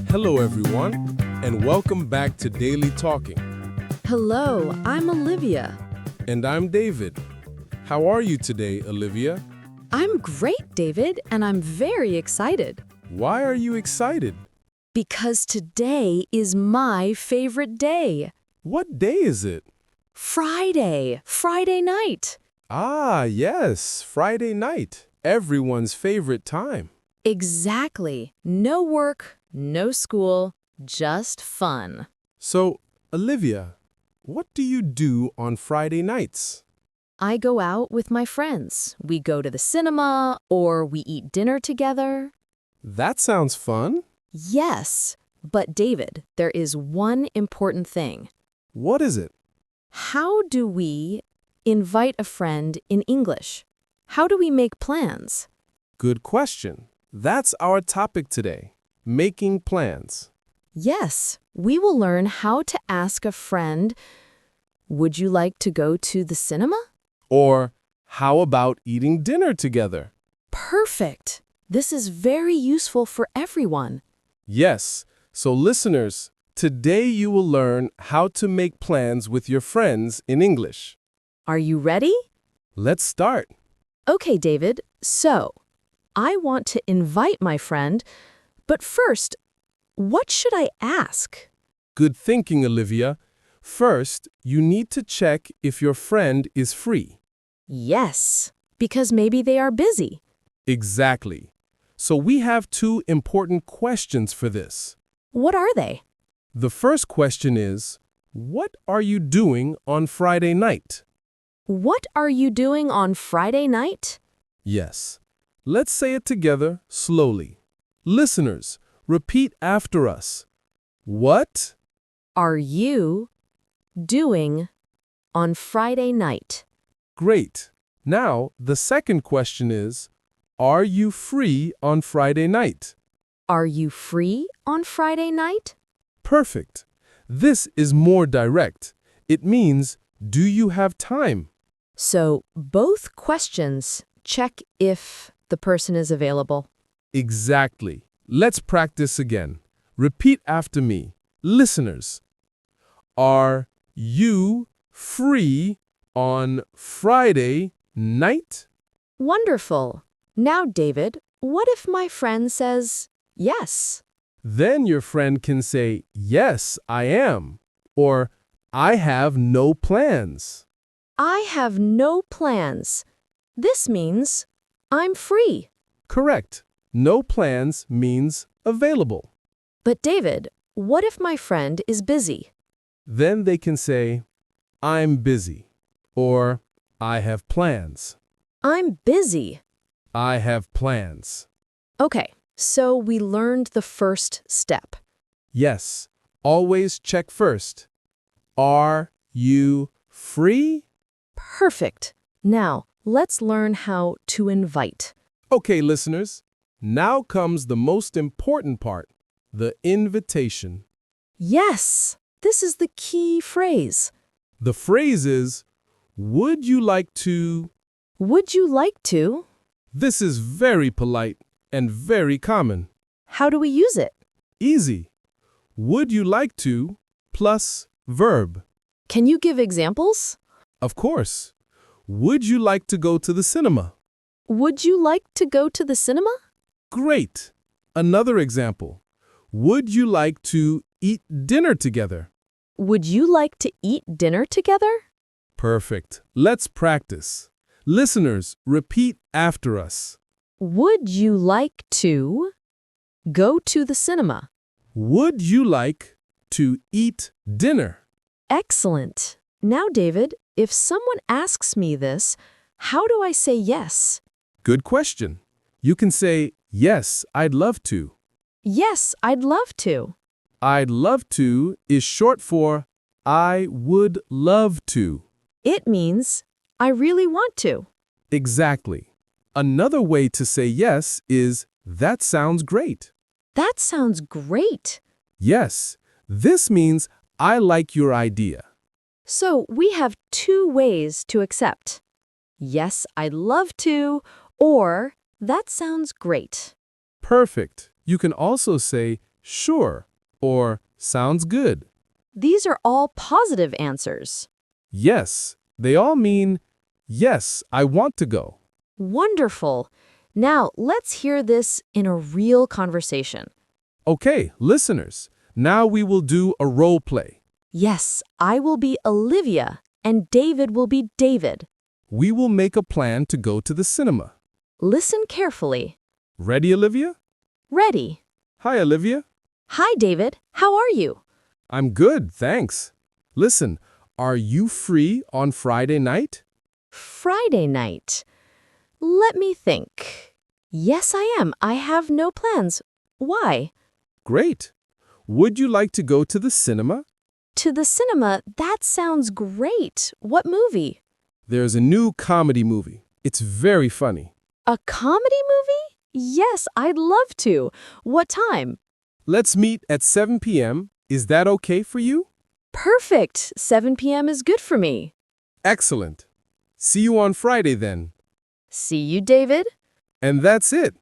Hello, everyone, and welcome back to Daily Talking. Hello, I'm Olivia. And I'm David. How are you today, Olivia? I'm great, David, and I'm very excited. Why are you excited? Because today is my favorite day. What day is it? Friday night. Ah, yes, Friday night. Everyone's favorite time. Exactly. No work, no school, just fun. So, Olivia, what do you do on Friday nights? I go out with my friends. We go to the cinema or we eat dinner together. That sounds fun. Yes, but David, there is one important thing. What is it? How do we invite a friend in English? How do we make plans? Good question. That's our topic today, making plans. Yes, we will learn how to ask a friend, would you like to go to the cinema? Or, how about eating dinner together? Perfect. This is very useful for everyone. Yes, so listeners, today you will learn how to make plans with your friends in English. Are you ready? Let's start. Okay, David. So, I want to invite my friend, but first, what should I ask? Good thinking, Olivia. First, you need to check if your friend is free. Yes, because maybe they are busy. Exactly. So we have two important questions for this. What are they? The first question is, what are you doing on Friday night? What are you doing on Friday night? Yes. Let's say it together slowly. Listeners, repeat after us. What Are you doing on Friday night? Great. Now, the second question is, are you free on Friday night? Are you free on Friday night? Perfect. This is more direct. It means, do you have time? So, both questions check if the person is available. Exactly. Let's practice again. Repeat after me. Listeners, are you free on Friday night? Wonderful. Now, David, what if my friend says yes? Then your friend can say, yes, I am, or I have no plans. I have no plans. This means I'm free. Correct. No plans means available. But David, what if my friend is busy? Then they can say, I'm busy, or I have plans. I'm busy. I have plans. Okay, so we learned the first step. Yes, always check first. Are you free? Perfect. Now, let's learn how to invite. Okay, listeners, now comes the most important part, the invitation. Yes, this is the key phrase. The phrase is, would you like to? Would you like to? This is very polite and very common. How do we use it? Easy. Would you like to plus verb. Can you give examples? Of course. Would you like to go to the cinema? Would you like to go to the cinema? Great. Another example. Would you like to eat dinner together? Would you like to eat dinner together? Perfect. Let's practice. Listeners, repeat after us. Would you like to go to the cinema? Would you like to eat dinner? Excellent. Now, David, if someone asks me this, how do I say yes? Good question. You can say, yes, I'd love to. Yes, I'd love to. I'd love to is short for I would love to. It means I really want to. Exactly. Another way to say yes is that sounds great. That sounds great. Yes, this means I like your idea. So we have two ways to accept. yes, I'd love to, or that sounds great. Perfect. You can also say sure or sounds good. These are all positive answers. Yes, they all mean yes, I want to go. Wonderful. Now, let's hear this in a real conversation. Okay, listeners, now we will do a role play. Yes, I will be Olivia, and David will be David. We will make a plan to go to the cinema. Listen carefully. Ready, Olivia? Ready. Hi, Olivia. Hi, David. How are you? I'm good, thanks. Listen, are you free on Friday night? Friday night. Let me think. Yes, I am. I have no plans. Why? Great. Would you like to go to the cinema? To the cinema? That sounds great. What movie? There's a new comedy movie. It's very funny. A comedy movie? Yes, I'd love to. What time? Let's meet at 7 p.m. Is that okay for you? Perfect. 7 p.m. is good for me. Excellent. See you on Friday then. See you, David. And that's it.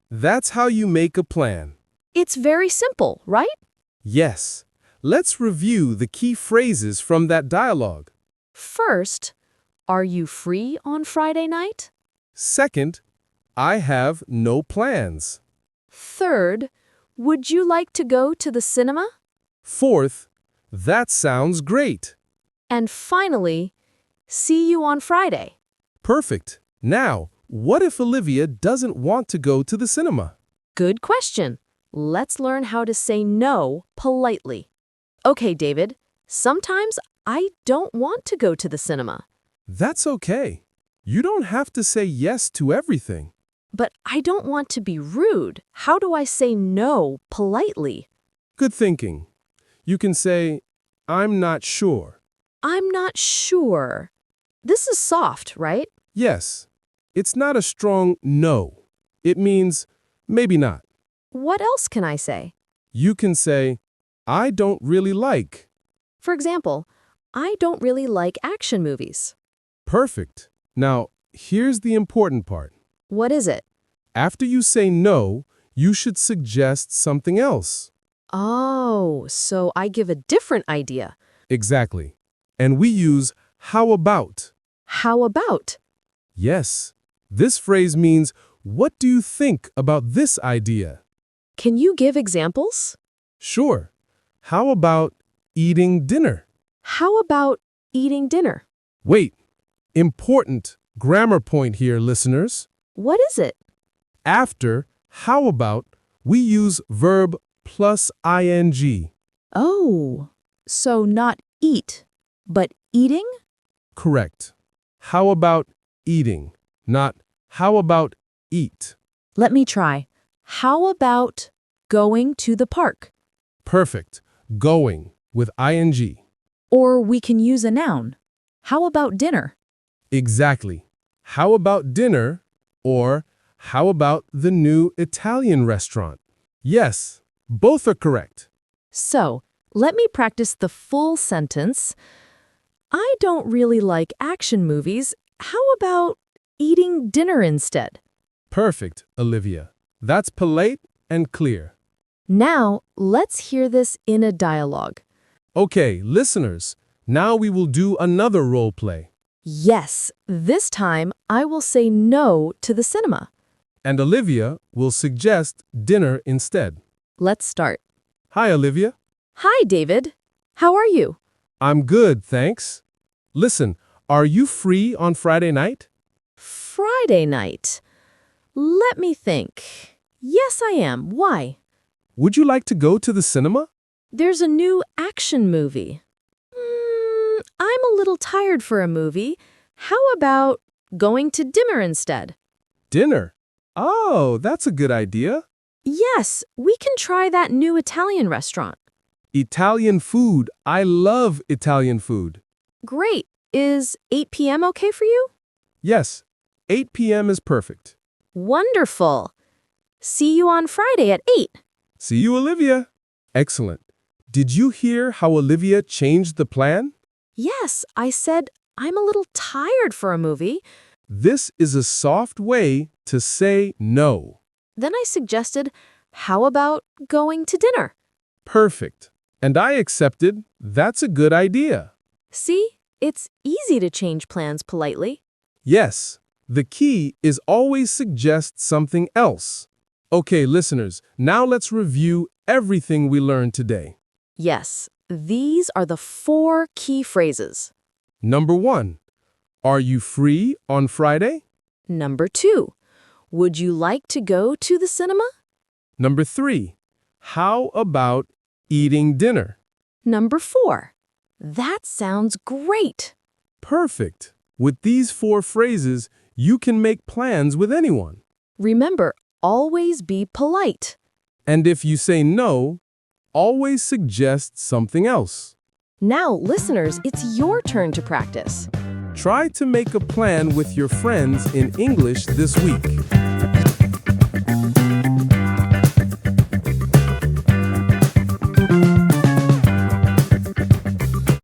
That's how you make a plan. It's very simple, right? Yes. Let's review the key phrases from that dialogue. First, are you free on Friday night? Second, I have no plans. Third, would you like to go to the cinema? Fourth, that sounds great. And finally, see you on Friday. Perfect. Now, what if Olivia doesn't want to go to the cinema? Good question. Let's learn how to say no politely. Okay, David, sometimes I don't want to go to the cinema. That's okay. You don't have to say yes to everything. But I don't want to be rude. How do I say no politely? Good thinking. You can say, I'm not sure. I'm not sure. This is soft, right? Yes. It's not a strong no. It means maybe not. What else can I say? You can say, I don't really like. For example, I don't really like action movies. Perfect. Now, here's the important part. What is it? After you say no, you should suggest something else. Oh, so I give a different idea. Exactly. And we use how about. How about? Yes. This phrase means, what do you think about this idea? Can you give examples? Sure. How about eating dinner? How about eating dinner? Wait. Important grammar point here, listeners. What is it? After how about, we use verb plus ing. Oh, so not eat, but eating? Correct. How about eating, not how about eat. Let me try. How about going to the park? Perfect. Going with ing. Or we can use a noun. How about dinner? Exactly. How about dinner? Or how about the new Italian restaurant? Yes, both are correct. So, let me practice the full sentence. I don't really like action movies. How about eating dinner instead? Perfect, Olivia. That's polite and clear. Now, let's hear this in a dialogue. Okay, listeners, now we will do another role play. Yes, this time I will say no to the cinema. And Olivia will suggest dinner instead. Let's start. Hi, Olivia. Hi, David. How are you? I'm good, thanks. Listen, are you free on Friday night? Friday night. Let me think. Yes, I am. Why? Would you like to go to the cinema? There's a new action movie. I'm a little tired for a movie. How about going to dinner instead? Dinner? Oh, that's a good idea. Yes, we can try that new Italian restaurant. Italian food. I love Italian food. Great. Is 8 p.m. okay for you? Yes, 8 p.m. is perfect. Wonderful. See you on Friday at 8. See you, Olivia. Excellent. Did you hear how Olivia changed the plan? Yes, I said I'm a little tired for a movie. This is a soft way to say no. Then I suggested, how about going to dinner? Perfect. And I accepted, that's a good idea. See, it's easy to change plans politely. Yes, the key is always suggest something else. Okay, listeners, now let's review everything we learned today. Yes, these are the 4 key phrases. Number 1, are you free on Friday? Number 2, would you like to go to the cinema? Number 3, how about eating dinner? Number 4, that sounds great. Perfect. With these 4 phrases, you can make plans with anyone. Remember, always be polite. And if you say no, always suggest something else. Now, listeners, it's your turn to practice. Try to make a plan with your friends in English this week.